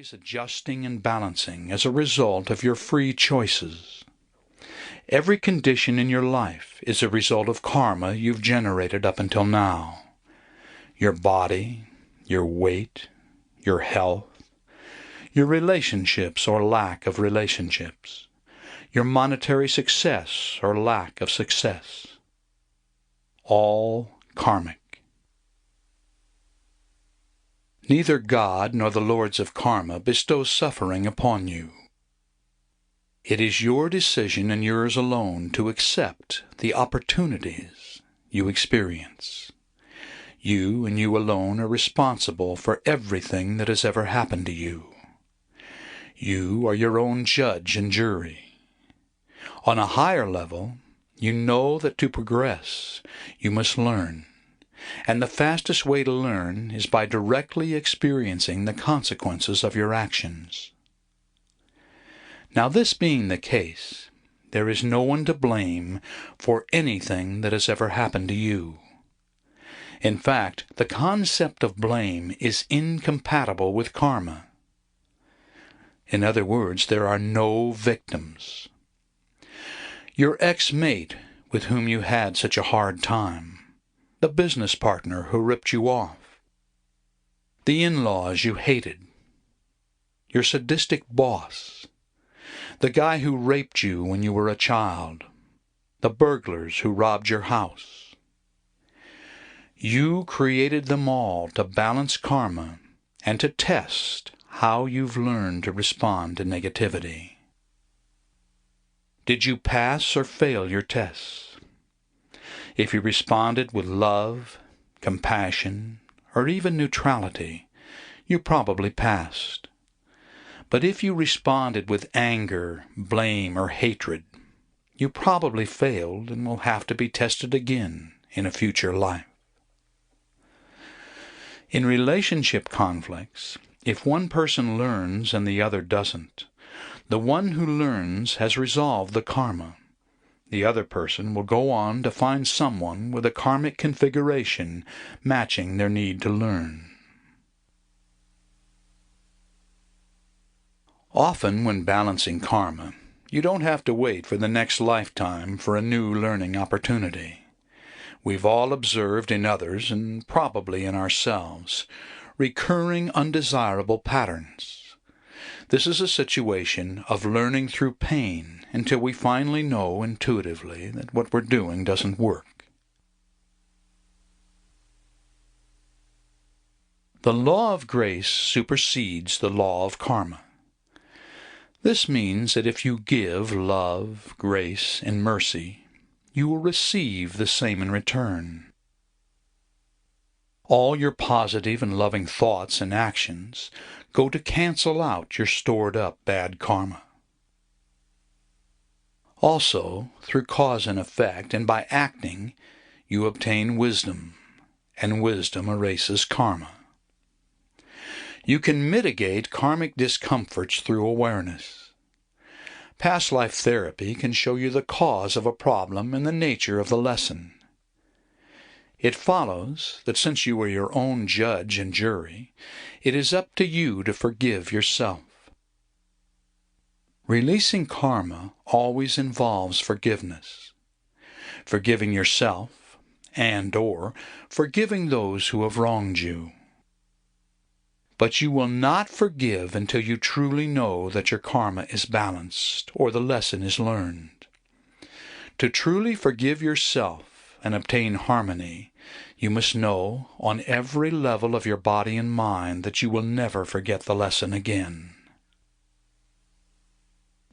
always adjusting and balancing as a result of your free choices. Every condition in your life is a result of karma you've generated up until now. Your body, your weight, your health, your relationships or lack of relationships, your monetary success or lack of success. All karmic. Neither God nor the lords of karma bestow suffering upon you. It is your decision and yours alone to accept the opportunities you experience. You and you alone are responsible for everything that has ever happened to you. You are your own judge and jury. On a higher level, you know that to progress, you must learn. And the fastest way to learn is by directly experiencing the consequences of your actions. Now, this being the case, there is no one to blame for anything that has ever happened to you. In fact, the concept of blame is incompatible with karma. In other words, there are no victims. Your ex-mate with whom you had such a hard time, the business partner who ripped you off, the in-laws you hated, your sadistic boss, the guy who raped you when you were a child, the burglars who robbed your house. You created them all to balance karma and to test how you've learned to respond to negativity. Did you pass or fail your tests? If you responded with love, compassion, or even neutrality, you probably passed. But if you responded with anger, blame, or hatred, you probably failed and will have to be tested again in a future life. In relationship conflicts, if one person learns and the other doesn't, the one who learns has resolved the karma. The other person will go on to find someone with a karmic configuration matching their need to learn. Often when balancing karma, you don't have to wait for the next lifetime for a new learning opportunity. We've all observed in others, and probably in ourselves, recurring undesirable patterns. This is a situation of learning through pain until we finally know intuitively that what we're doing doesn't work. The law of grace supersedes the law of karma. This means that if you give love, grace, and mercy, you will receive the same in return. All your positive and loving thoughts and actions go to cancel out your stored-up bad karma. Also, through cause and effect, and by acting, you obtain wisdom, and wisdom erases karma. You can mitigate karmic discomforts through awareness. Past-life therapy can show you the cause of a problem and the nature of the lesson. It follows that since you are your own judge and jury, it is up to you to forgive yourself. Releasing karma always involves forgiveness. Forgiving yourself and/or forgiving those who have wronged you. But you will not forgive until you truly know that your karma is balanced or the lesson is learned. To truly forgive yourself and obtain harmony, you must know on every level of your body and mind that you will never forget the lesson again.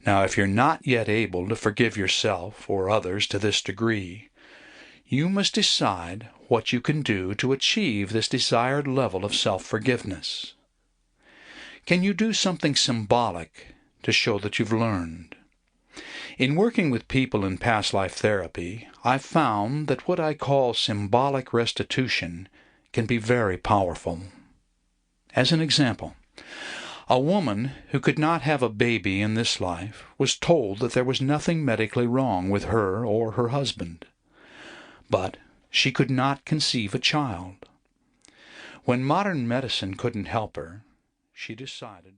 Now, if you're not yet able to forgive yourself or others to this degree, you must decide what you can do to achieve this desired level of self-forgiveness. Can you do something symbolic to show that you've learned? In working with people in past-life therapy, I've found that what I call symbolic restitution can be very powerful. As an example, a woman who could not have a baby in this life was told that there was nothing medically wrong with her or her husband. But she could not conceive a child. When modern medicine couldn't help her, she decided to